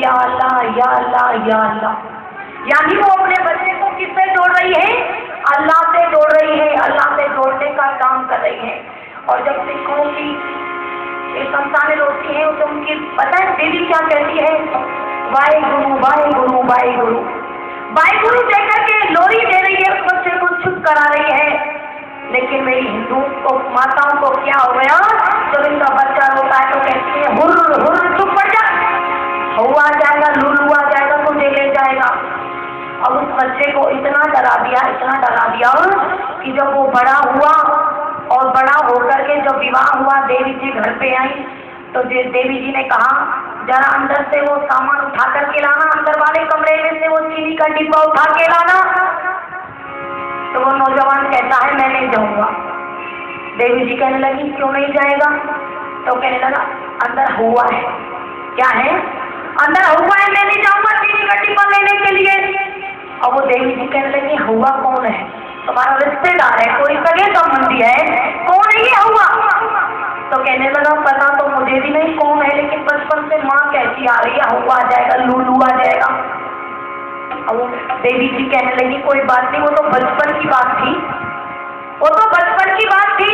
या अल्लाह या अल्लाह या अल्लाह। यानी वो अपने बच्चे को किससे जोड़ रही है? अल्लाह से जोड़ रही है, अल्लाह से जोड़ने का काम कर रही है। और जब सिखों की संतानें रोती हैं तो उनकी पता है दीदी क्या कहती है? वाहेगुरु वाहेगुरु वाहेगुरु वाहेगुरु देकर के लोरी दे रही है, उस बच्चे को चुप करा रही है। लेकिन मेरी हिंदू को माताओं को क्या हो गया? जब इनका बच्चा रोता है तो कहती है हुर्र हुर्र चुप पड़ जा, हुआ जाएगा, लुलू आ जाएगा, तुझे ले जाएगा। अब उस बच्चे को इतना डरा दिया कि जब वो बड़ा हुआ और बड़ा होकर के जब विवाह हुआ, देवी जी घर पे आई तो देवी जी ने कहा जरा अंदर से वो सामान उठा करके लाना, अंदर वाले कमरे में से वो चीनी का डिब्बा उठा के लाना। तो वो नौजवान कहता है मैं नहीं जाऊंगा। देवी जी कहने लगी क्यों नहीं जाएगा? तो कहने लगा अंदर हुआ है। क्या है? अंदर हुआ है, मैं नहीं जाऊंगा चीनी का डिब्बा लेने के लिए। और वो देवी जी कहने लगी हुआ कौन है? तुम्हारा रिश्तेदार है, कोई सगे संबंधी है, कौन है ये हुआ? तो कहने लगा पता तो मुझे भी नहीं कौन है, लेकिन बचपन से माँ कहती आ रही है हुआ आ जाएगा, लूलू आ जाएगा। अब देवी जी कहने लगी कोई बात नहीं, वो तो बचपन की बात थी, वो तो बचपन की बात थी,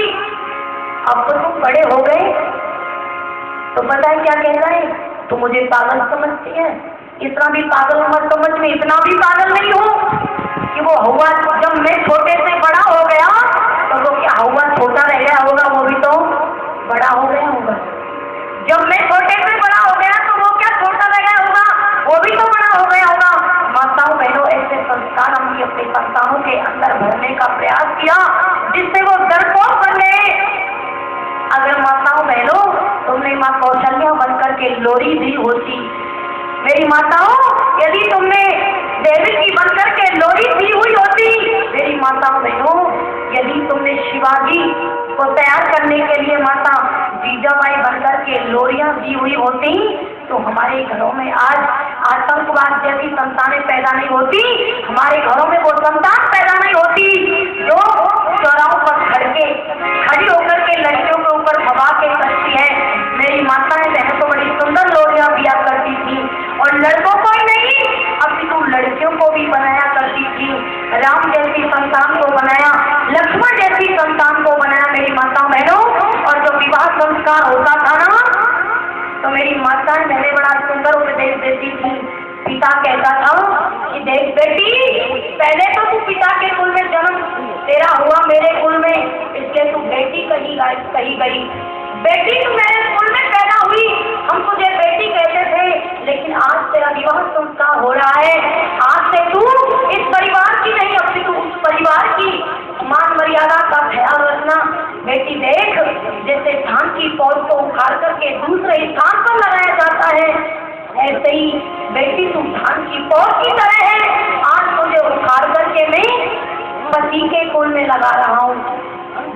अब तो तुम बड़े हो गए। तो पता है क्या कहना है? तुम मुझे पागल समझती है, इतना भी पागल मत समझ में, इतना भी पागल नहीं हूँ कि वो हुआ जब मैं छोटे से बड़ा हो गया तो वो क्या हुआ छोटा रह गया होगा? वो भी तो बड़ा हो गया होगा। जब मैं छोटे से बड़ा हो गया तो वो क्या छोटा रह गया होगा? वो भी तो बड़ा हो गया होगा। माताओं बहनों, ऐसे संस्कार हमने अपने संतानों के अंदर भरने का प्रयास किया जिससे वो डरपोक बन गए। अगर माताओं बहनों तुमने माँ कौशल्या बनकर के लोरी दी होती, मेरी माताओं यदि तुमने देवी की बनकर के लोरी दी हुई होती, मेरी माताओं बहनों यदि तुमने शिवाजी को तैयार करने के लिए माता जीजाबाई बनकर के लोरियां दी हुई होती तो हमारे घरों में आज आतंकवाद जैसी संतानें पैदा नहीं होती, हमारे घरों में वो संतान पैदा नहीं होती जो चौराहों पर खड़ी होकर के लड़कियों के ऊपर हवा के करती है। मेरी माताएं बहनों को बड़ी सुंदर लोरियां दिया करती थी और लड़कों को ही नहीं अपितु लड़कियों को भी बनाया करती थी। राम जैसी संतान को बनाया, लक्ष्मण जैसी संतान को बनाया मेरी माताओं बहनों। और जो विवाह संस्कार होता था ना तो मेरी माताएं बहनें बड़ा सुंदर उपदेश देती थी। पिता कहता था कि देख बेटी, पहले तो तू पिता के कुल में जन्म तेरा हुआ, मेरे कुल में, इसलिए तू बेटी कही गई। बेटी तू मेरे कुल में पैदा हुई, हम तुझे बेटी कहते थे, लेकिन आज तेरा विवाह संस्कार हो रहा है। आज से तू इस परिवार की नहीं, अब से तू उस परिवार की मान मर्यादा का ख्याल रखना। बेटी देख, जैसे धान की पौध को उखाड़ करके दूसरे स्थान पर लगाया जाता है, ऐसे ही बेटी तू धान की पौध की तरह है। आज तुझे उखाड़ करके मैं पति के कुल में लगा रहा हूँ।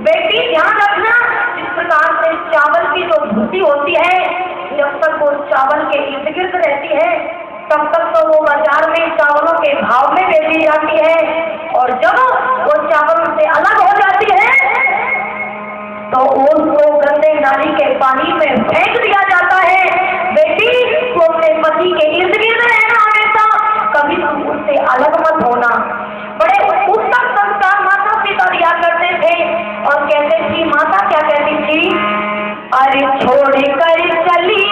बेटी ध्यान रखना, जिस प्रकार से चावल की जो भूसी होती है, जब तक वो चावल के इर्द गिर्द रहती है तब तक तो वो बाजार में चावलों के भाव में बेची जाती है, और जब वो चावलों से अलग हो जाती है तो उसको गंदे नाली के पानी में फेंक दिया जाता है। बेटी तो अपने पति के इर्द गिर्द रहना हमेशा, कभी तुम उससे अलग मत होना। बड़े उत्तम संस्कार माता पिता दिया करते थे और कहते थी, माता क्या कहती थी? अरे छोड़ कर चली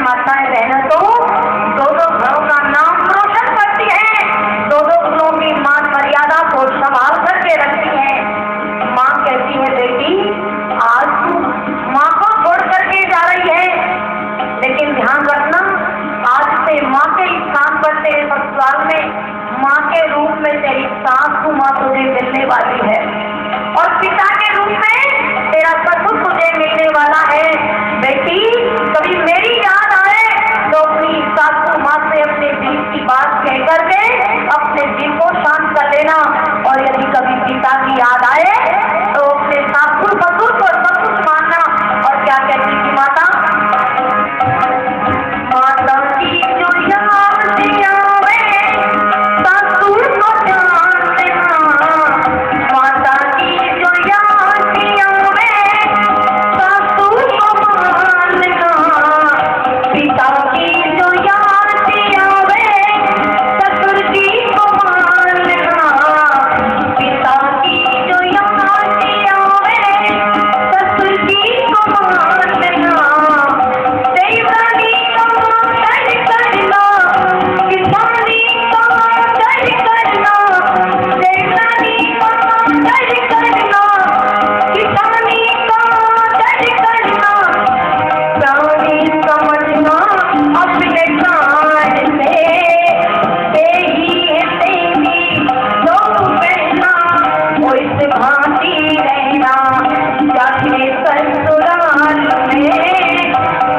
माताएं बहनें तो दो दो घरों का नाम रोशन करती हैं, दो दो घरों की मान मर्यादा को संभाल करके रखती हैं। माँ कहती है बेटी आज तू माँ को छोड़ करके जा रही है, लेकिन ध्यान रखना आज से माँ के स्थान पर तेरे ससुराल में माँ के रूप में तेरी सासू माँ तुझे मिलने वाली है और पिता के रूप में तेरा ससुर तुझे मिलने वाला है। बेटी कभी मेरी याद आए तो अपनी सासू माँ से अपने दिल की बात कह करके अपने दिल को शांत कर लेना, और यदि कभी पिता की याद आए तो अपने सासू ससुर को सब कुछ मानना। और क्या कहती थी माता? माता की जो याद आवे ससुर को जान लेना, माता की जो याद आवे ससुर को मान लेना, पिता की जो याद आवे ससुर जी को मान लेना, पिता की जो याद आवे ससुर जी को मान लेना। देवरानी का आदर करना, किसानी का आदर करना, देवरानी का आदर करना, किसानी का आदर करना, प्राणी समझना अपने कान से, तेरी है तेरी लोग कहना, इस भांति रहना जाके ससुराल में,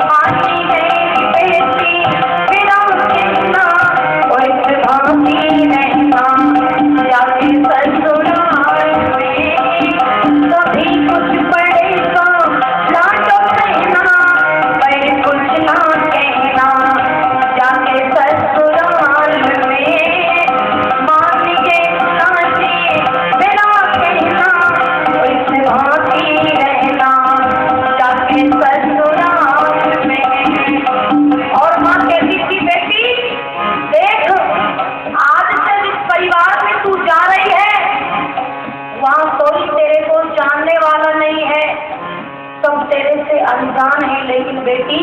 आती है बेटी बिना कहना, इस भांति रहना जाके ससुराल में, कभी कुछ पड़ेगा ना तो कहना, पर कुछ ना कहना जाके ससुराल में, मान के साथी बिना कहना, इस भांति रहना जाके ससुराल में। और माँ कहती थी बेटी देख आज से जिस परिवार में तू जा रही है वहाँ कोई तेरे को जानने वाला नहीं है, सब तेरे से अनजान है, लेकिन बेटी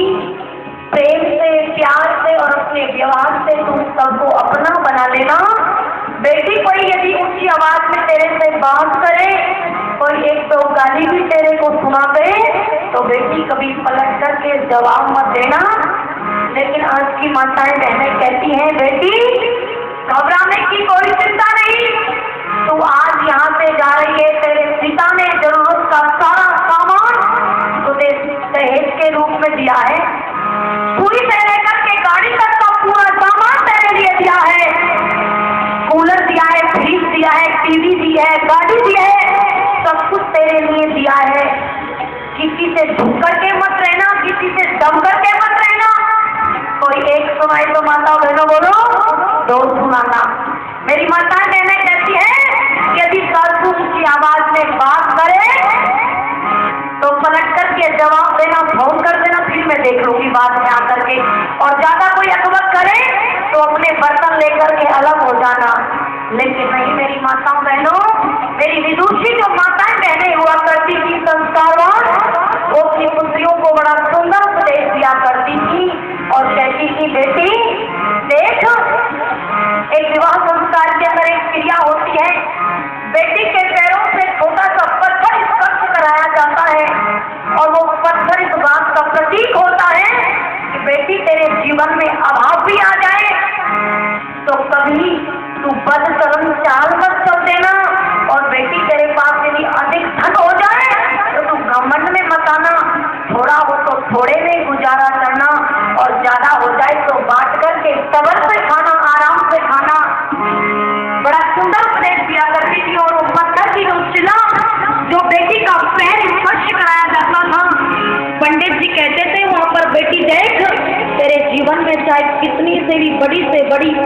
प्रेम से प्यार से और अपने व्यवहार से तू सबको अपना बना लेना। बेटी कोई यदि ऊंची आवाज में तेरे से बात करे, कोई एक दो गाली भी तेरे को सुना दे तो बेटी कभी पलट करके जवाब मत देना। लेकिन आज की माताएं बहनें कहती हैं बेटी घबराने की कोई चिंता नहीं, तू आज यहाँ से जा रही है, तेरे पिता ने जरूरत का सारा सामान तुझे दहेज के रूप में दिया है, पूरी से लेकर के गाड़ी तक का पूरा सामान तेरे लिए दिया है, कूलर दिया है, फ्रिज दिया है, टीवी दी है, गाड़ी दी है, सब कुछ तेरे लिए दिया है। किसी से झुक करके मत रहना, किसी से दम करके मत रहना। कोई एक सुनाई तो माता बहनों बोलो दो सुनाना। मेरी माता बहनें कहती है यदि सासू की आवाज में बात करे तो पलट करके जवाब देना, फोन कर देना, फिर मैं देख लूंगी बाद में आकर के। और ज्यादा कोई अकबर करे तो अपने बर्तन लेकर के अलग हो जाना। लेकिन नहीं मेरी माताओं बहनों, मेरी विदुषी जो माताएं बहनें हुआ करती थी संस्कारवान, वो अपनी पुत्रियों को बड़ा सुंदर उपदेश दिया करती थी और कहती थी बेटी देख एक विवाह संस्कार के अंदर एक क्रिया होती है, बेटी के पैरों से छोटा सा पत्थर स्पर्श कराया जाता है और वो पत्थर इस बात का प्रतीक होता है कि बेटी तेरे जीवन में अभाव भी आ जाए तो कभी तू बदचलन चाल मत चल देना, और बेटी तेरे पास यदि अधिक धन हो जाए तो तू घमंड में मत आना, थोड़ा हो तो थोड़े में गुजारा करना और ज्यादा हो जाए तो बांट करके सबर से खाना, आराम से खाना। बड़ा सुंदर उपदेश दिया करती थी। और वो पत्थर की उछला जो बेटी का पैर स्पर्श कराया जाता था, पंडित जी कहते थे वहां पर बेटी देख तेरे जीवन में चाहे कितनी से भी बड़ी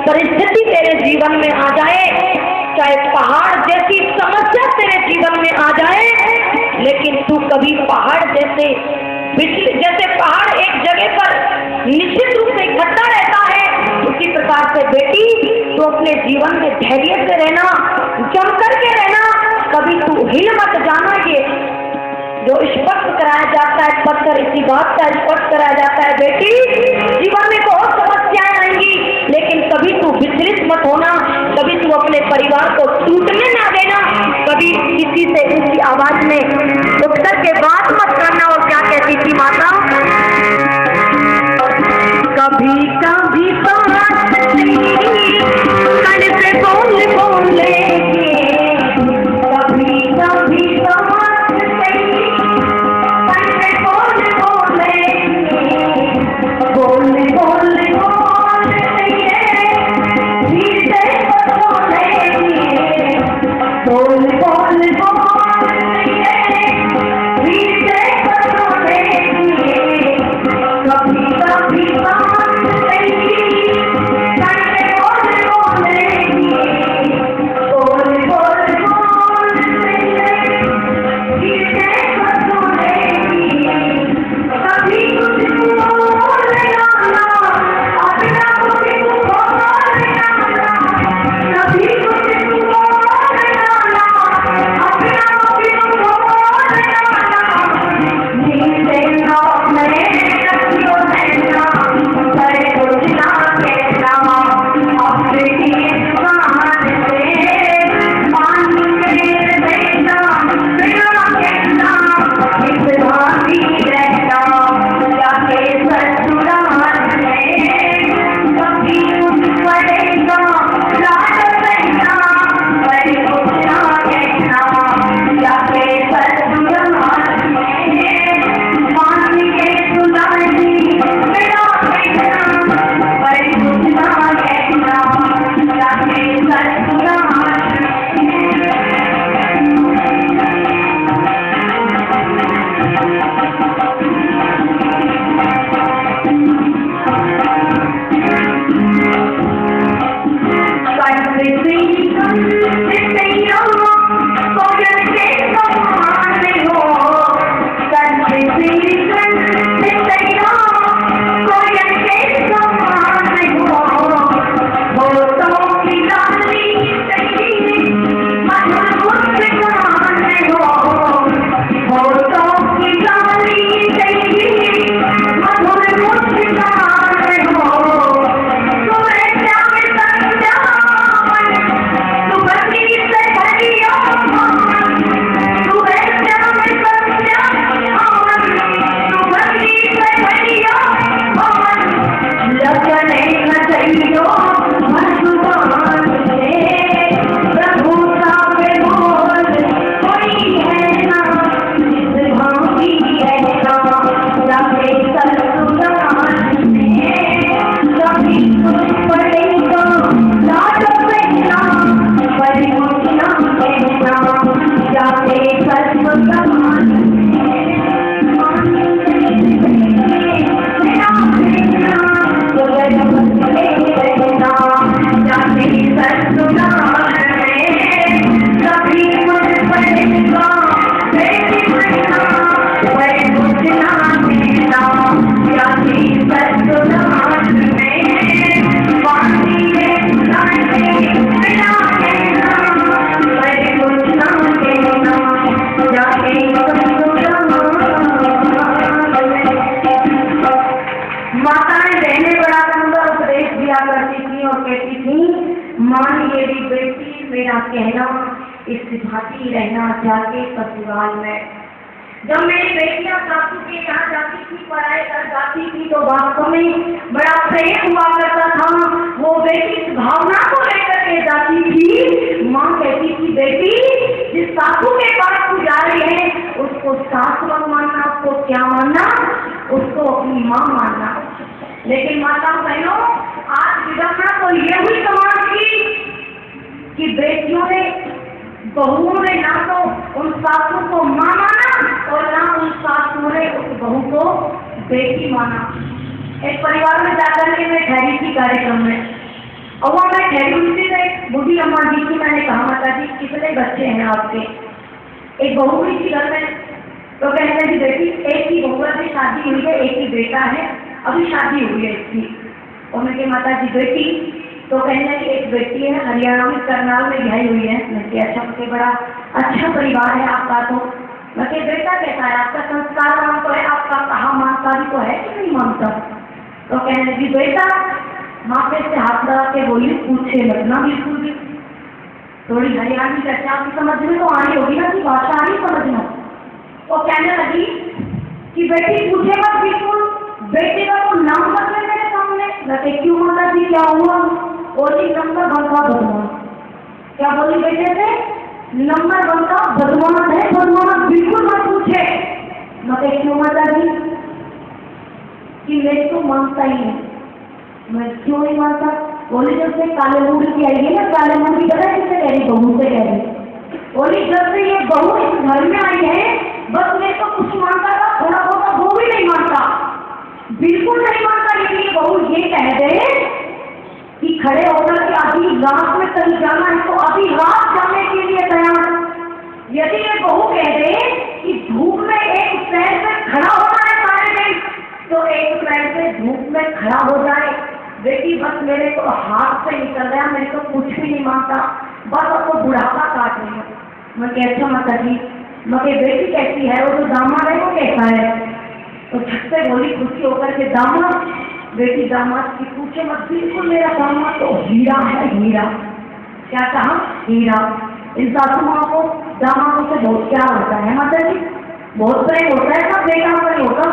परिस्थिति तेरे जीवन में आ जाए, चाहे पहाड़ जैसी समस्या तेरे जीवन में आ जाए, लेकिन तू कभी पहाड़ जैसे पहाड़ एक जगह पर निश्चित रूप से इकट्ठा रहता है, उसी प्रकार से बेटी तू अपने जीवन में धैर्य से रहना, जम करके रहना, कभी तू हिल मत जाना। ये जो स्पष्ट कराया जाता है, पत्थर इसी बात का स्पष्ट कराया जाता है, बेटी जीवन में बहुत समस्याएं आएंगी, लेकिन कभी तू विचलित मत होना, कभी तू अपने परिवार को टूटने ना देना, कभी किसी से ऊंची आवाज में उठकर के बात मत करना। और क्या कहती थी माता, कभी कभी बात कण पे बोल बोलेंगे, कभी कभी बात कण पे बोल बोलेंगे, बोल बोल बोलेंगे, धीरे से बोलेंगे, बोल बोल बोलेंगे, धीरे से बोलेंगे, कभी कभी कहना इस भांति रहना जाके ससुराल में। जब मेरी बेटियां सासू के यहाँ जाती थी, पढ़ाई कर जाती थी, तो वास्तव में बड़ा प्रेम हुआ करता था। वो बेटी इस भावना को लेकर के जाती थी। माँ कहती थी, बेटी जिस सासू के पास तू जा रही है उसको सास मत मानना, उसको क्या मानना, उसको अपनी माँ मानना। लेकिन माताओं बहनों, आज विडम्बना तो ये हुई समाज की कि बेटियों ने, बहुओं ने ना तो उन सासू को माँ माना और ना उन सासू ने उस बहू को बेटी माना। एक परिवार में जाकर के मैं ठहरी थी कार्यक्रम में, और वहाँ मैं ठहरी हुई थी, एक बूढ़ी अम्मा जी की। मैंने कहा, माता जी कितने बच्चे हैं आपके? एक बहू हुई थी घर में, तो कहने लगी, बेटी एक ही बहू से शादी हुई है, एक ही बेटा है, अभी शादी हुई है इसकी। और मैं कही, माता जी बेटी? तो कहने की एक बेटी है, हरियाणा में करनाल में ब्याही हुई है। मैं अच्छा, बड़ा अच्छा परिवार है आपका। तो बाकी बेटा कहता है आपका संस्कार नाम तो है, आपका कहा मानता भी तो है कि नहीं मानता? तो कहने लगी बेटा, माथे से हाथ लगा के बोली पूछे मत ना बिल्कुल भी। थोड़ी हरियाणी चर्चा आपकी समझ में तो आ रही होगी ना कि भाषा आ रही समझना। वो कहने लगी कि बेटी पूछे मत बिल्कुल, बेटे का तो नाम बदले मेरे सामने। लगे क्यों माता जी क्या हुआ? बोली नंबर बनता बदमाश। क्या बोली बेटे से? नंबर बनता बदमाश है, बदमाश बिल्कुल मत पूछे। लगे क्यों माता जी? कि मेरे को मानता ही नहीं। मैं क्यों नहीं मानता? बोली जब से काले मुंडी की आई है ना, काले मुंडी पता है किससे कह रही? बहू से कह रही। बोली जब से ये बहू इस घर में आई है, बस मैं तो कुछ मानता था, थोड़ा बहुत वो भी नहीं मानता, बिल्कुल नहीं मानता। लेकिन ये बहू ये कह दे कि खड़े होकर के अभी रात में कहीं जाना है तो अभी रात जाने के लिए तैयार। यदि ये बहू कह दे कि धूप में एक पैर से खड़ा होना है सारे दिन, तो एक पैर से धूप में खड़ा हो जाए। बेटी बस मेरे को हाथ से निकल गया, मेरे को कुछ भी नहीं मानता, बस आपको बुढ़ापा काट रही है। मैं कैसा माता जी? मगर बेटी कैसी है? वो तो दामाद है वो कैसा है? तो झट से बोली खुशी होकर के दामाद। बेटी दामाद की पूछे मत, बिल्कुल मेरा दामाद तो हीरा है, हीरा। क्या कहा? हीरा। इन सासू माँ को दामादों से बहुत प्यार होता है माता जी, बहुत प्रेम होता है, सब बेटा पर होता,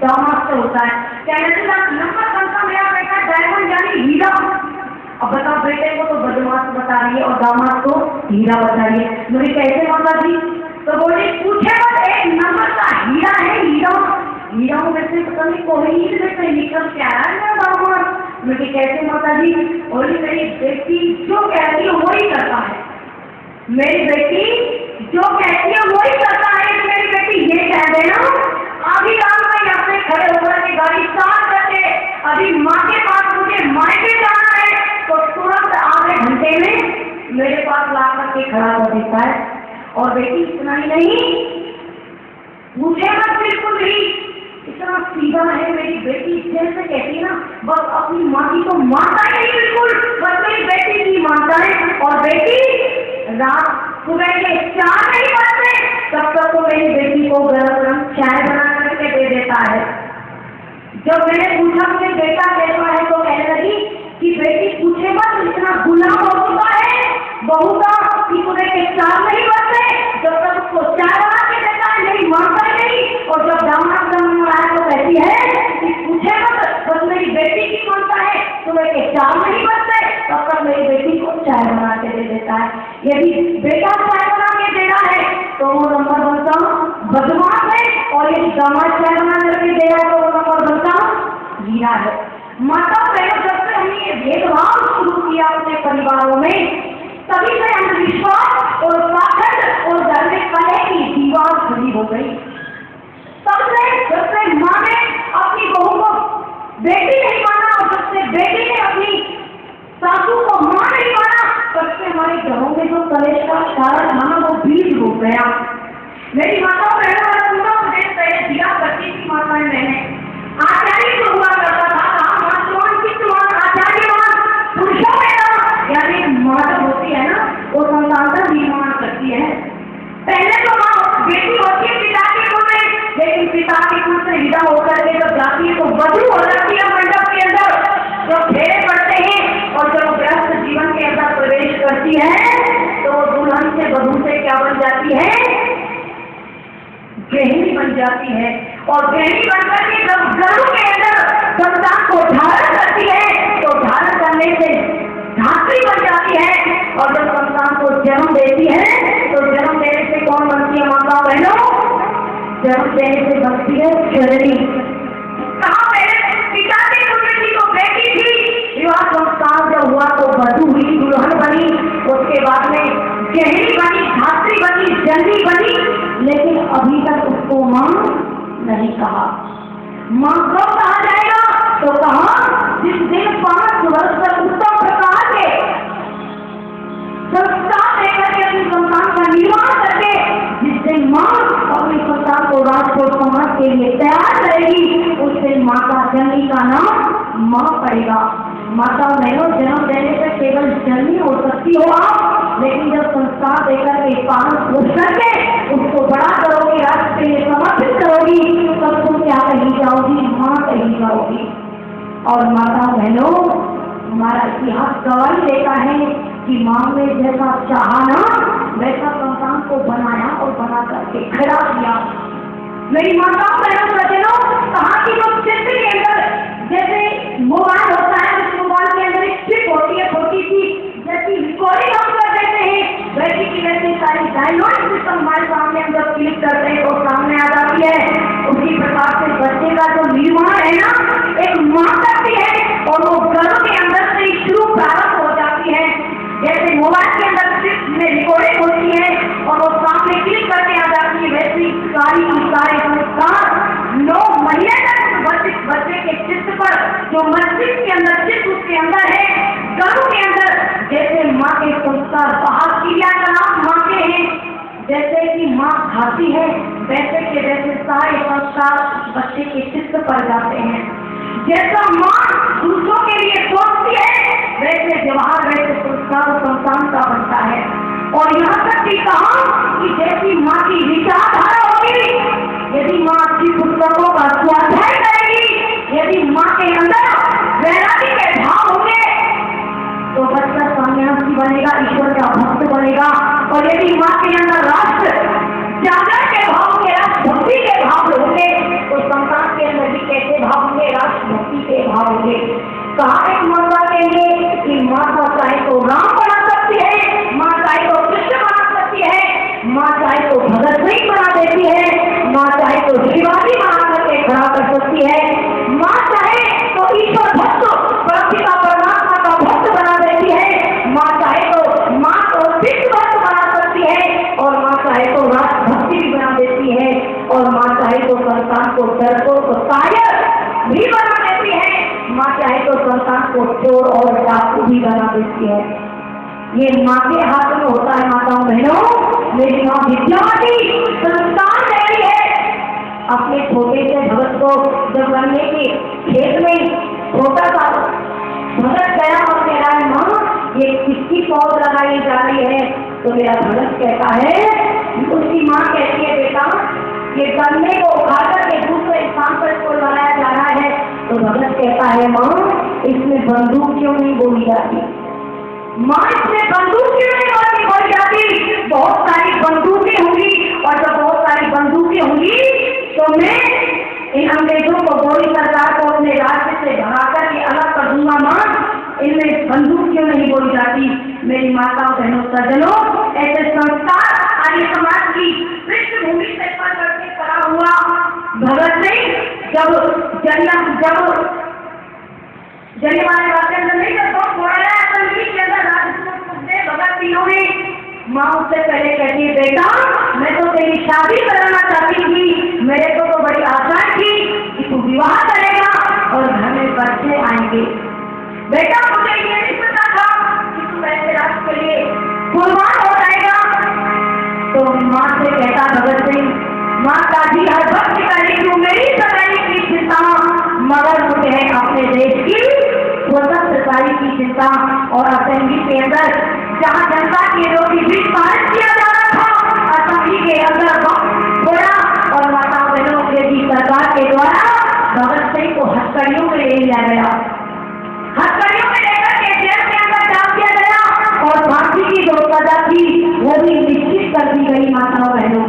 दामाद से होता है। कहने लगा नंबर बनता मेरा बेटा डायमंड यानी हीरा। अब बताओ बेटे को तो बदमाश बता रही है और दामाद को हीरा बता रही है। मुझे कैसे माता जी? तो बोली पूछे मत, एक नंबर का हीरा है, हीरा। हीरा में से पता नहीं कोई से निकल के आया है दामाद। मुझे कैसे माता जी? बोली मेरी बेटी जो कहती है वही करता है, मेरी बेटी जो कहती है वही करता है। मेरी बेटी ये कह देना अभी रात में यहाँ से खड़े होकर के गाड़ी स्टार्ट करके अभी माँ के पास मुझे मायके जाना है, तो तुरंत आधे घंटे में मेरे पास ला करके खड़ा कर देता है। और बेटी इतना ही नहीं, मुझे मत बिल्कुल भी, इतना सीधा है मेरी बेटी। जैसे कहती है ना, बस अपनी माँ की तो मानता ही नहीं बिल्कुल, बस मेरी बेटी की मानता है। और बेटी रात सुबह के 4 नहीं बजते तब तक तो मेरी बेटी को गरम गरम चाय बना करके दे देता है। जब मैंने पूछा मुझे बेटा कैसा है, तो कहने लगी कि बेटी पूछे मत, इतना गुलाम हो चुका है बहू का कि सुबह के 4 नहीं बजते जब तक उसको चाय बना के देता है, नहीं मानता ही नहीं। और जब दामाद जन्म आया तो कहती है कि पूछे मत, बस मेरी बेटी की मानता है, सुबह के 4 नहीं बजते तब तक मेरी बेटी को चाय बना के दे देता है। यदि बेटा चाय बना के दे रहा है तो वो नंबर बनता बदमाश है, और यदि दामाद चाय बना करके दे रहा है तो वो नंबर बनता हीरा है। माता बहनों, जब से हमने ये भेदभाव शुरू किया अपने परिवारों में, तभी से अंधविश्वास और पाखंड और घर में कलह की दीवार खड़ी हो गई। तब से जब से माँ ने अपनी बहू को बेटी नहीं माना और जब से बेटी ने अपनी सासू को माँ नहीं माना, तब से हमारे घरों में जो कलेश का कारण था ना, वो बीज हो गया। मेरी माता बहनों ने पूरा उपदेश पहले दिया करती थी माताएं मैंने। आचार्य जो हुआ करता था, आचार्यवान पुरुषों में यानी माँ जो होती है ना, वो संतान का निर्माण करती है। पहले तो माँ बेटी होती है पिता के कुल में, लेकिन पिता के कुल से विदा होकर के जब जाती है तो वधू हो जाती है मंडप के अंदर। जब फेरे पड़ते हैं और जब व्यस्त जीवन के अंदर प्रवेश करती है तो दुल्हन से वधू से क्या बन जाती है? गृहिणी बन जाती है। और गृहिणी बनकर के जब गर्भ के अंदर संतान को धारण करती है तो धारण करने से धात्री बन जाती है। और जब संतान को जन्म देती है तो जन्म देने से कौन बनती है माता बहनों? जन्म देने से बनती है जननी। कहा पहले पिता की पुत्री तो बेटी थी, विवाह संस्कार जब हुआ तो वधू हुई, दुल्हन बनी, उसके बाद में गृहिणी बनी, धात्री बनी, जननी बनी, लेकिन अभी तक उसको मां नहीं कहा। मां कब कहा जाएगा? तो कहा जिस दिन 5 वर्ष तक उत्तम प्रकार के संस्कार देकर के अपनी संतान का निर्माण करके जिस दिन मां अपनी संतान को राष्ट्र समाज के लिए तैयार करेगी, उस दिन माता जननी का नाम मां पड़ेगा। माता बहनों, जन्म देने से केवल जननी हो सकती हो आप, लेकिन जब संस्कार देकर के पालन पोष करके उसको बड़ा करोगी, राष्ट्र के लिए समर्पित करोगी, तब तुम क्या कही जाओगी? माँ कही जाओगी। और माता बहनों, हमारा इतिहास गवाही देता है कि माँ ने जैसा चाहा ना वैसा संतान को बनाया और बना करके खड़ा किया। मेरी माताओं बहनों सज्जनों, कहा कि जो चित्र के अंदर जैसे मोबाइल होता है, उस मोबाइल के अंदर एक चिप होती है छोटी सी, जैसी रिकॉर्डिंग हम कर देते हैं वैसी की वैसी सारी डायलॉग सिस्टम हमारे सामने हम जब क्लिक करते हैं तो सामने आ जाती है। उसी प्रकार से बच्चे का जो निर्माण है ना, एक माँ करती है और वो गर्भ के अंदर से ही शुरू प्रारंभ हो जाती है। जैसे मोबाइल के अंदर चिप में रिकॉर्डिंग होती है और वो सामने क्लिक करके आ जाती है, वैसी सारी संस्कार 9 महीने तक बच्चे के चित्त पर जो मस्तिष्क के अंदर चित्त उसके अंदर है, गर्भ के अंदर जैसे माँ के संस्कार बाहर क्रियाकलाप माँ के हैं, जैसे कि माँ खाती है वैसे के वैसे सारे संस्कार बच्चे के चित्त पर जाते हैं। जैसा माँ दूसरों के लिए सोचती है वैसे व्यवहार वैसे संस्कार संतान का बनता है। और यहाँ तक कि कहा कि जैसी माँ की विचारधारा होगी, यदि माँ अच्छी पुस्तकों का स्वाध्याय करेगी, यदि माँ के अंदर वैराग्य के भाव होंगे तो बच्चा सन्यासी बनेगा, ईश्वर का भक्त बनेगा। और यदि माँ के अंदर राष्ट्र जागर के भाव होंगे, राष्ट्रभक्ति के भाव होंगे, तो संतान के अंदर भी कैसे भाव होंगे? राष्ट्रभक्ति के भाव होंगे। कहा एक माता के लिए कि माता चाहे तो राम बना सकती है, माँ चाहे तो कृष्ण बना सकती है, माँ चाहे तो भगत सिंह बना देती है, माँ चाहे तो शिवाजी बना करके खड़ा कर सकती है, माँ चाहे तो ईश्वर भक्त परमपिता परमात्मा का भक्त बना देती है, माँ चाहे तो माँ को विश्व भक्त बना सकती है, और माँ चाहे तो राष्ट्रभक्ति भी बना देती है, और माँ चाहे तो संतान को डरपोक शायर भी बना देती है, माँ चाहे तो संतान को चोर और डाकू भी बना देती है। ये माँ के हाथ में होता है। माताओं बहनों, मेरी माँ विद्यावती संस्कार दे रही है। अपने छोटे से भगत को जब गन्ने के खेत में छोटा सा भगत गया और कह रहा है माँ ये किसकी पौध लगाई जा रही है, तो मेरा भगत कहता है, उसकी माँ कहती है बेटा ये गन्ने को उखाड़ के दूसरे स्थान पर इसको लगाया जा रहा है। तो भगत कहता है माँ इसमें बंदूक क्यों नहीं बोली जाती? माँ इसमें बंदूक क्यों नहीं बोली जाती? बहुत सारी बंदूकें होंगी, और जब बहुत सारी बंदूकें होंगी तो मैं इन अंग्रेजों को गोरी सरकार को अपने राज्य से भगाकर के अलग कर दूंगा। माँ इनमें बंदूक क्यों नहीं बोली जाती? मेरी माताओं बहनों सज्जनों, ऐसे संस्कार आर्य समाज की पृष्ठभूमि से पढ़ करके पड़ा हुआ भगत सिंह जब जलियांवाला बाग के अंदर नहीं तो छोड़ा के अंदर राजपूत भगत सिंह ने माँ उससे पहले कहती है बेटा मैं तो तेरी शादी कराना चाहती थी, मेरे को तो बड़ी आशा थी कि तू विवाह करेगा और घर में बच्चे आएंगे। बेटा मुझे ये नहीं पता था कि तू ऐसे राष्ट्र के लिए कुर्बान हो जाएगा। तो माँ से कहता भगत सिंह, माता जी हर वक्त करेगी तू मेरी सगाई की चिंता, मगर मुझे है अपने देश की स्वतंत्रता की चिंता। और असेंबली के अंदर जहाँ जनता की रोटी भी पारित किया जा रहा था, असेंबली के अंदर थोड़ा और माता बहनों के भी सरकार के द्वारा भगत सिंह को हथकड़ियों में ले लिया गया, हथकड़ियों में लेकर के जेल के अंदर डाल दिया गया और फांसी की जो सजा थी वो भी निश्चित कर दी गई। माताओं बहनों,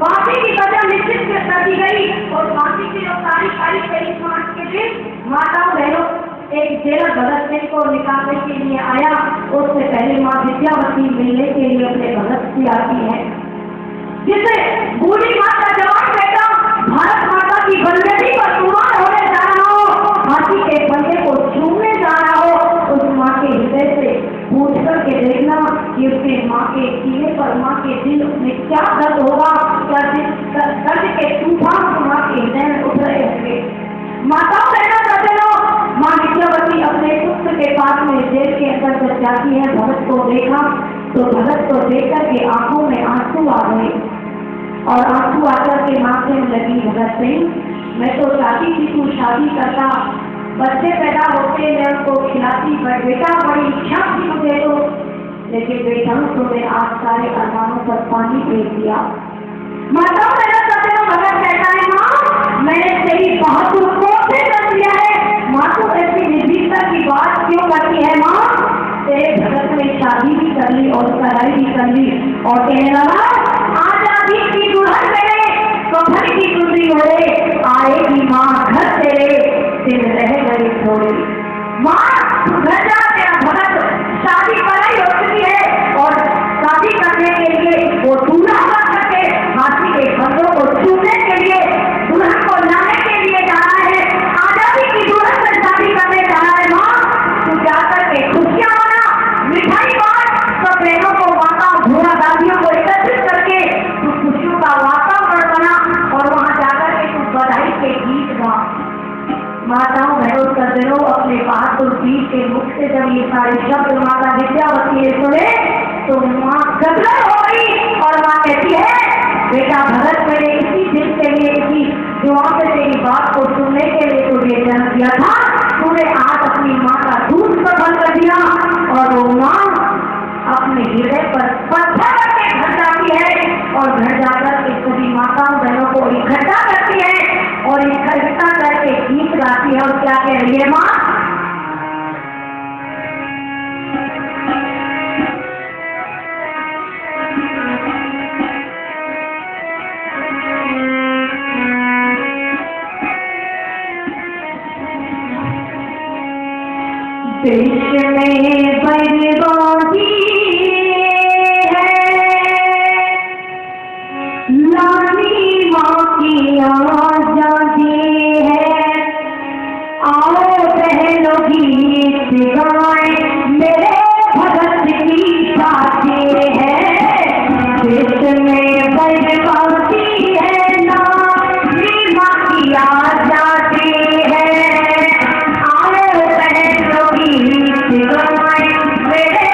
फांसी की सजा निश्चित कर दी गई और फांसी की जो तारीख आई 23 मार्च के दिन, माताओं बहनों एक जेलर भगत सिंह को निकालने के लिए आया, उससे पहले माँ विद्यावती मिलने के लिए अपने भगत की आती है, जिसे बूढ़ी माँ का जवान बेटा भारत माता की बंदगी पर कुर्बान होने जा रहा हो, हाथी के पंजे को छूने जा रहा हो, उस माँ के हृदय से पूछ करके देखना कि उसके माँ के सीने पर माँ के दिल में क्या दर्द होगा, क्या दर्द के तूफान माँ के हृदय में उठ रहे होंगे। माताओं बहनों सज्जनों, माँ विद्यावती अपने पुत्र के पास में जेल के अंदर जब जाती है, भगत को देखा तो भगत को देख करके आंखों में आंसू आ गए और आंसू आकर के मांगने लगी, भगत सिंह मैं तो चाहती थी तू शादी करता, बच्चे पैदा होते मैं उनको खिलाती, बेटा बड़ी इच्छा थी मुझे तो, लेकिन बेटा तुमने आज सारे अरमानों पर पानी फेंक दिया। माता मेरा सत्य भगत कहता है माँ मैंने तेरी बहादुर को से कर दिया है। माँ तू ऐसी निर्भीकता की बात क्यों करती है माँ? तेरे भगत में शादी भी कर ली और कराई भी कर ली और कहने लगा आजादी की दुल्हन मेरे कफन की चुनरी ओढ़े आएगी माँ घर तेरे दिन रह गए थोड़े। माँ तू घर जा, तेरा भगत शादी कराई हो चुकी है और शादी करने के लिए वो दूल्हा बन सके हाथी के खंडों को छूने के लिए दुल्हन को लाने के लिए जा रहा है। आजादी की दुल्हन से शादी करने जा रहा है। माँ तू जाकर के खुशियाँ मना, मिठाई बांट, सब बहनों को माता घोड़ा दादियों को एकत्रित करके तू खुशियों का वातावरण बना और वहाँ जाकर के तू बधाई के गीत गा। माताओं बहनों सज्जनों अपने बहादुर पीर के मुख से जब ये सारे शब्द माता विद्यावती ने सुने तो माँ गदगद हो गई और माँ कहती है बेटा भरत मैंने इसी दिन के लिए इसी दुआ से तेरी बात को सुनने के लिए तुझे जन्म दिया था। तूने आज अपनी माँ का दूध सफल कर दिया और वो माँ अपने हृदय पर पत्थर रख के घर जाती है और घर जाकर के सभी माताओं बहनों को इकट्ठा करती है और इकट्ठा करके गीत गाती है और क्या कह रही है माँ? देश में बर्बादी है लानी माँ की आजादी है। आओ बहनों गीत गाएं मेरे भगत की शादी है। देश में बर्बादी है लानी माँ की आजादी है। आओ बहनों गीत गाएं मेरे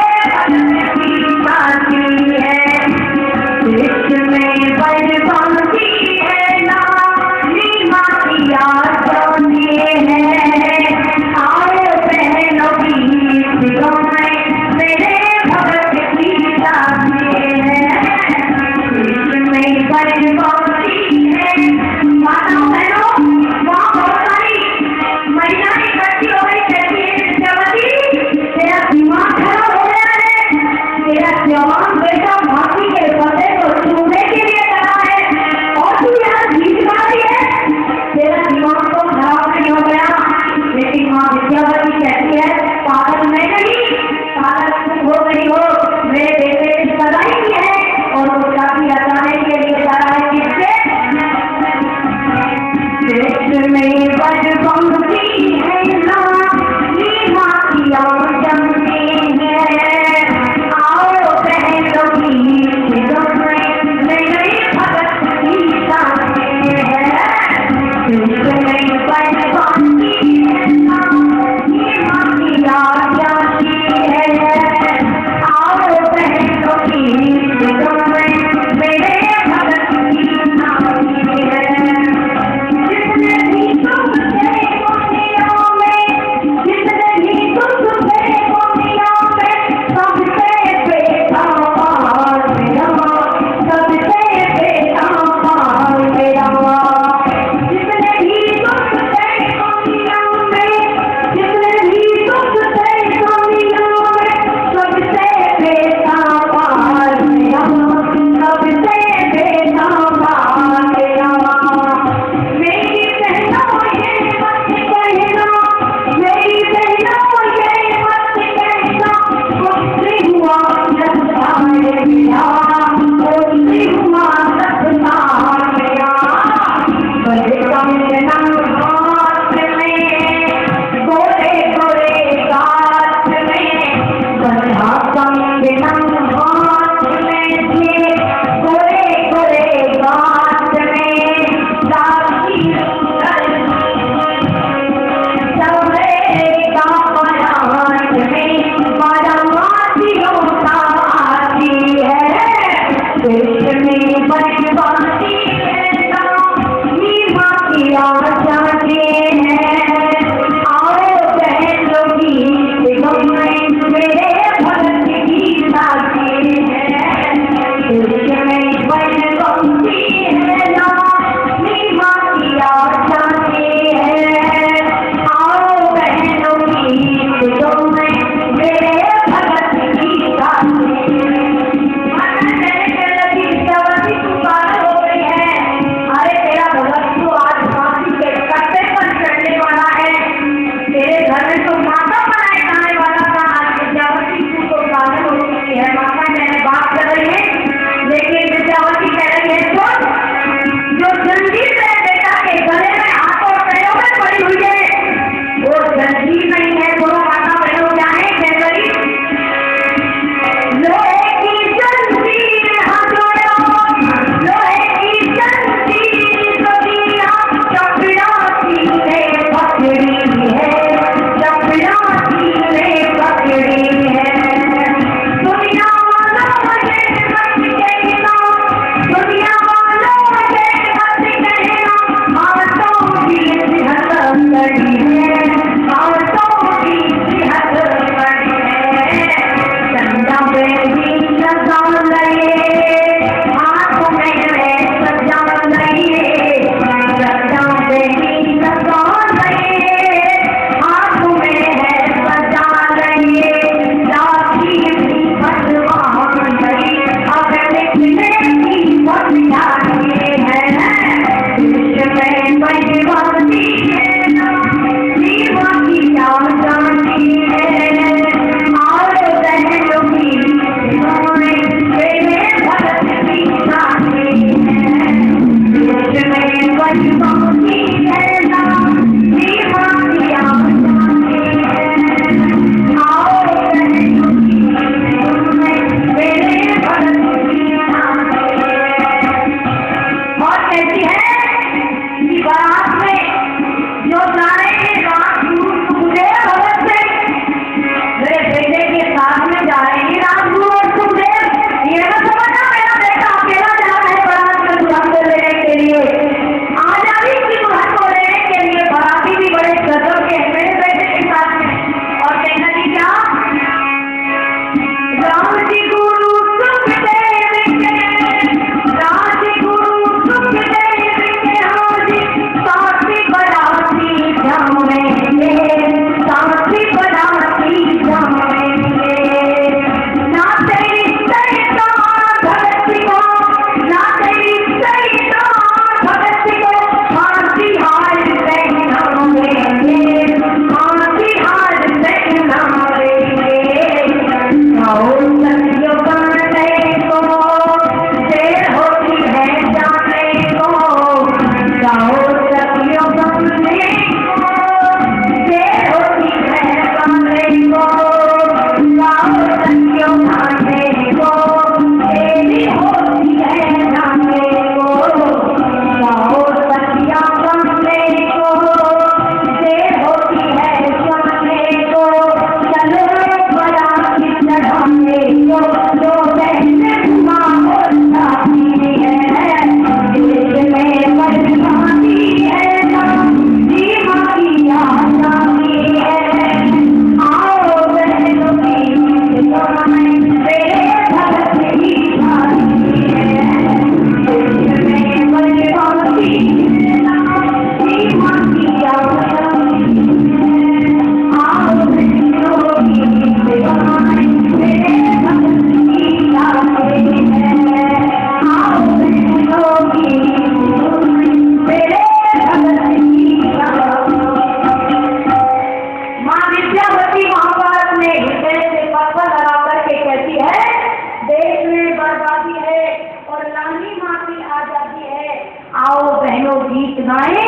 गीत गाए,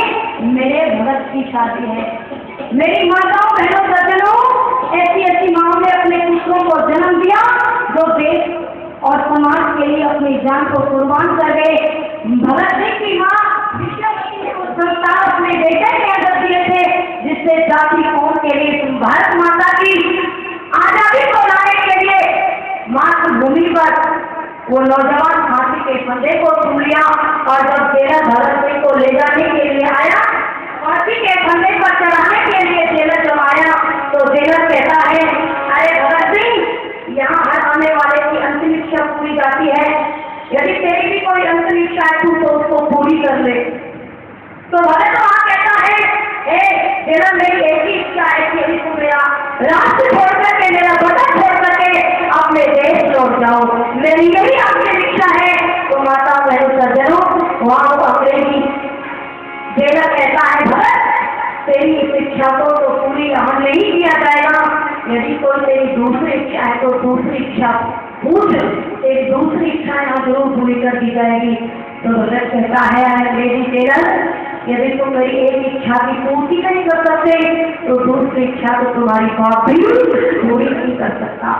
मेरे भगत की शादी है। मेरी माताओं बहनों सज्जनों, ऐसी ऐसी माओ ने अपने पुत्रों को जन्म दिया जो देश और समाज के लिए अपनी जान को कुर्बान कर गए। भगत सिंह की माँ विद्यावती ने उस संस्कार अपने बेटे के अंदर दिए थे जिससे जाति कौम के लिए भारत माता की आजादी को लाने के लिए मातृभूमि पर वो नौजवान फांसी के फंदे को चूम लिया। और जब जेलर भगत सिंह को ले जाने के लिए आया, फांसी के फंदे पर चढ़ाने के लिए जेलर जब आया तो जेलर कहता है, अरे भगत सिंह, यहाँ हर आने वाले की अंतिम इच्छा पूरी जाती है, यदि तेरी भी कोई अंतिम इच्छा है तो उसको पूरी कर ले। तो भगत वहां कहता है, जेलर मेरी एक ही इच्छा है कि यदि तुम मेरा राष्ट्र छोड़ करके, मेरा वतन छोड़ करके अपने देश लौट जाओ, मेरी यही आपकी इच्छा है। तो माता बहनों सज्जनों, वहां वो अंग्रेजी जेलर कहता है, भगत तेरी इस इच्छा को तो पूरी अमल नहीं किया जाएगा, यदि कोई तेरी दूसरी इच्छा है तो दूसरी इच्छा पूछ, तेरी दूसरी इच्छा यहाँ जरूर पूरी कर दी जाएगी। तो भगत कहता है, अंग्रेजी जेलर यदि तुम मेरी एक इच्छा की पूर्ति नहीं कर सकते तो दूसरी इच्छा तो तुम्हारी बाप भी पूरी नहीं कर सकता।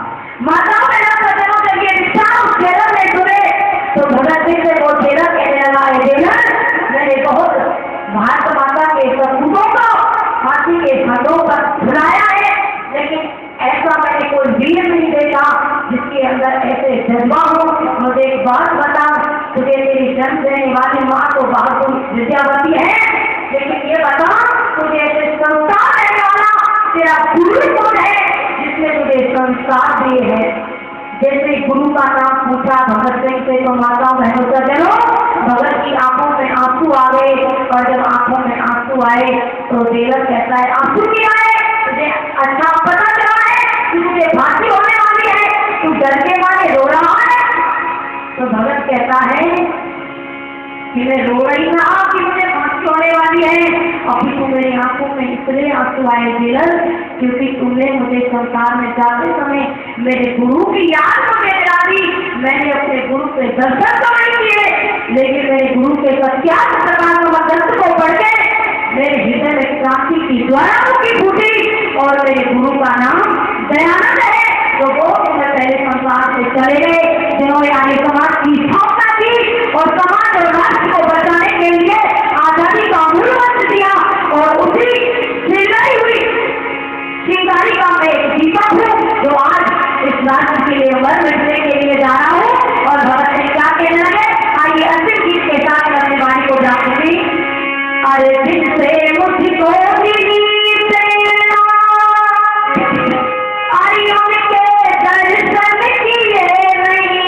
माताओं बहनों सज्जनों, जब ये विचार उस जेलर में जुड़े तो भगत सिंह से वो जेलर कहने लगा, जेलर मैंने बहुत भारत माता के सपूतों को फांसी के फंदों पर बुलाया है, लेकिन ऐसा मैंने कोई वीर नहीं देखा जिसके अंदर ऐसे जज्बा हो। मुझे एक बात बता, तुझे तेरी जन्म देने वाली माँ तो बहादुर विद्यावती है, लेकिन ये बता तुझे ऐसे संस्कार देने वाला तेरा गुरु कौन है जिसने तुझे संस्कार दिए हैं। जैसे गुरु का नाम पूछा भगत सिंह से तो माताओं बहनों सज्जनों, भगत की आंखों में आंसू आ गए। और जब आंखों में आंसू आए तो जेलर कहता है, आंसू क्यों आए? तुझे अच्छा पता चला है कि तुझे फांसी होने वाली है, तू डर के मारे रो रहा है? तो भगत कहता है कि मैं रो रही ना कि मुझे फांसी होने वाली है, अभी तो मेरी आंखों में इतने आंसू आए जेलर क्योंकि तुमने मुझे संसार में जाते समय मेरे गुरु की याद मुझे दिला दी। मैंने अपने गुरु के दर्शन तो नहीं किए, लेकिन मेरे गुरु के प्रख्यात ग्रंथ को पढ़ के मेरे हृदय में क्रांति की ज्वालामुखी फूटी और मेरे गुरु का नाम दयानंद है। तो वो पहले संसार से चले गए जिन्होंने आर्य समाज की स्थापना की और समाज और राष्ट्र को बचाने के लिए आजादी का मूल मंत्र दिया। और उसी चिल्लाई हुई चिंगारी का मैं एक दीपक हूँ जो आज इस राष्ट्र के लिए मर मिटने के लिए जा रहा हूँ। और भगत ने क्या कहना है, आइए अंतिम गीत के साथ अपने वाणी को जाने दी। अरे जिससे मुझको आर्यों के दर्शन किए नहीं,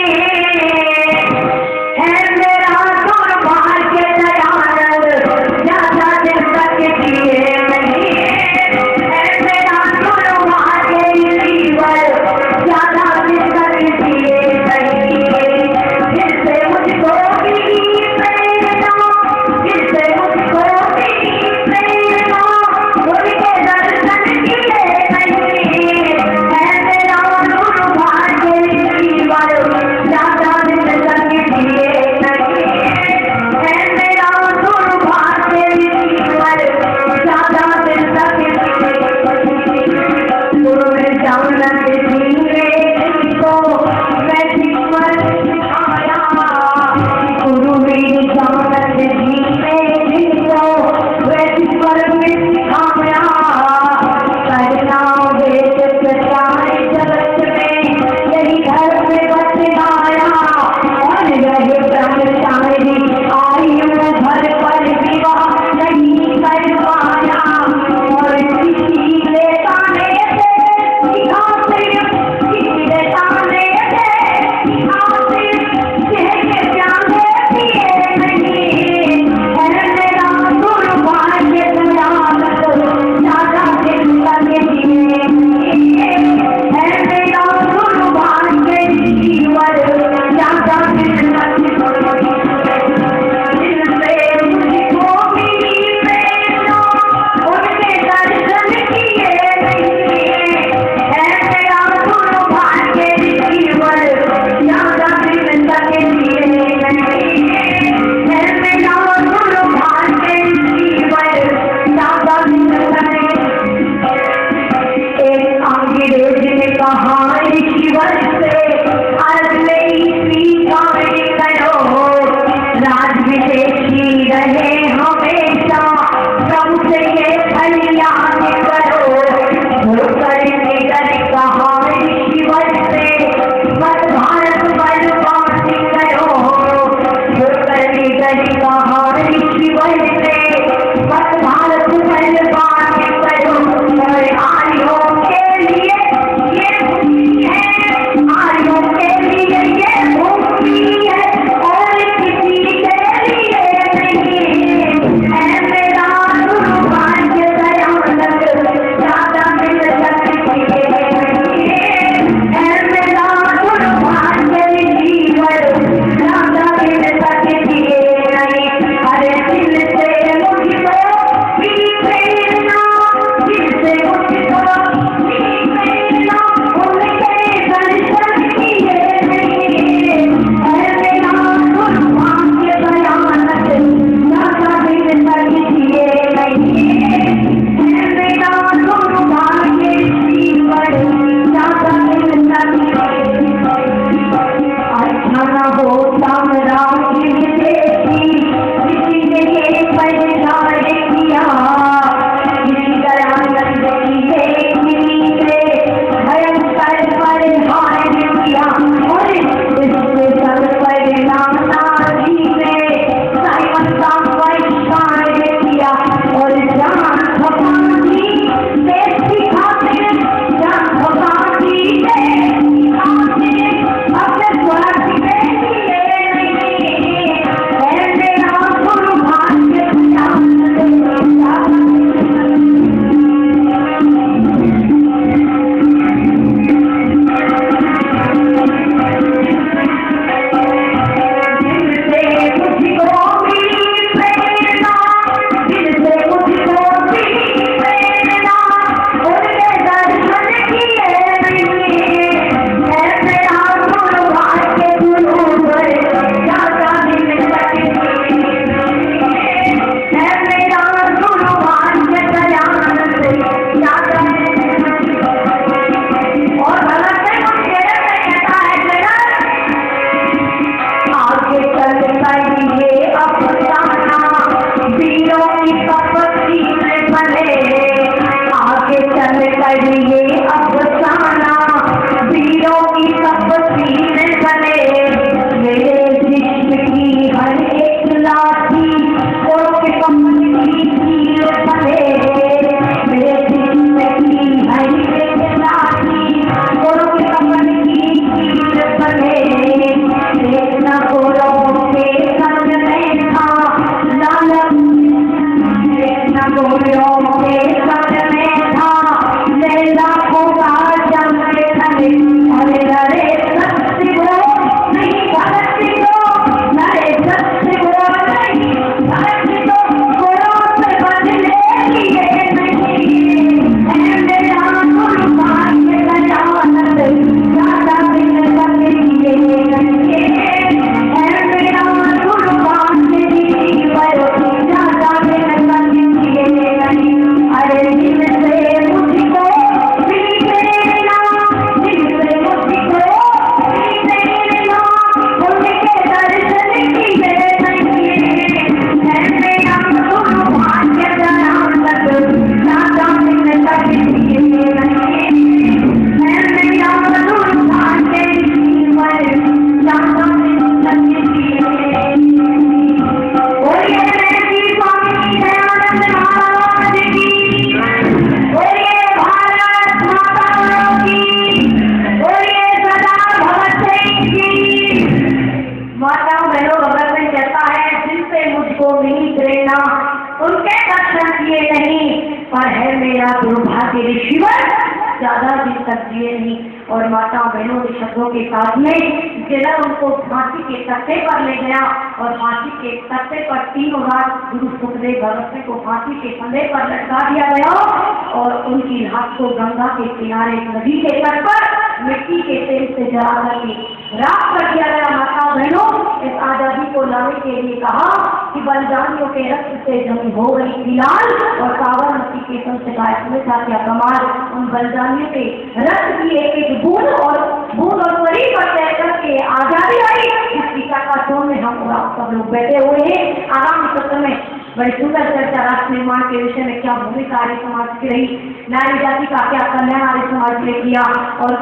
पर है मेरा दुर्भाग्य ऋषिवर ज्यादा दिन तक जिए नहीं। और माता बहनों के शब्दों के साथ में जिला उनको फांसी के तख्ते पर ले गया और फांसी के तख्ते पर 3 रात गुरु सुखदेव भगत को फांसी के फंदे पर लटका दिया गया और उनकी लाश को गंगा के किनारे नदी के तट पर मिट्टी के तेल से जला करके राख कर दिया गया। माता बहनों, इस आजादी को लाने के लिए कहा कि बलिदानियों के रक्त से जमी हो गई लाल और साबरमती के संस्कार में था क्या कमाल। उन बलिदानियों के रक्त की एक बूंद और शरीर पर तय करके आजादी आई। इस टीका का शोध में हम सब लोग बैठे हुए हैं। आगामी सत्र में बड़ी सुंदर चर्चा राष्ट्र निर्माण के विषय में क्या भूमिका आर्य समाज की रही, नारी जाति का क्या कल्याण आर्य समाज ने किया और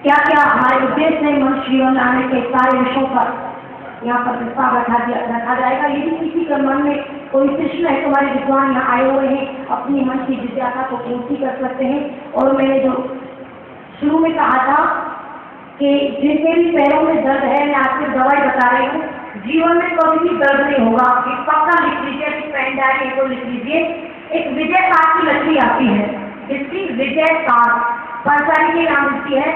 क्या क्या हमारे उद्देश्य ने मनुष्य जीवन लाने के सारे विषयों पर यहाँ पर प्रस्ताव रखा जाएगा। यदि किसी के मन में कोई प्रश्न है, तुम्हारे विद्वान यहाँ आए हुए हैं, अपनी मन की जिज्ञासा को पूर्ति कर सकते हैं। और मैंने जो शुरू में कहा था कि जिनके भी पैरों में दर्द है, मैं आपको दवाई बता रही हूँ, जीवन में कभी भी दर्द नहीं होगा। एक पक्का लिख लीजिए, पेन डायरी को लिख लीजिए। एक विजय साथ की लकड़ी आती है, इसकी विजय साथ पंचायत की नाम मिलती है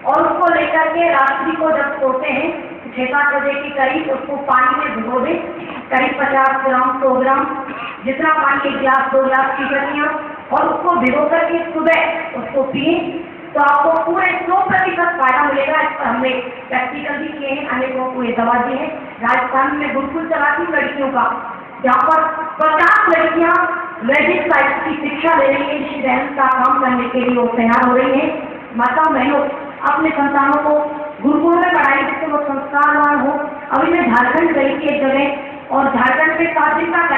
और उसको लेकर के रात्रि को जब सोते हैं 6-7 बजे के करीब उसको पानी में भिगो दें, करीब 50 ग्राम 100 ग्राम जितना पानी, 1 गिलास 2 गिलास पी सकती और उसको भिगो करके सुबह उसको पिए तो आपको पूरे 100% फायदा मिलेगा। इस पर हमने प्रैक्टिकल भी किए हैं, अनेकों को ये दवा दी है। राजस्थान में गुरुकुल चलाती हूँ लड़कियों का, जहाँ पर 50 लड़कियाँ वैदिक साहित्य की शिक्षा ले रही है, ऋषि ध्यान का काम करने के लिए वो तैयार हो रही है। माता बहनों, अपने संतानों को गुरुकुल में पढ़ाई जिससे वो संस्कारवान हो। अभी मैं झारखंड गई थी एक जगह और झारखंड में 7 दिन का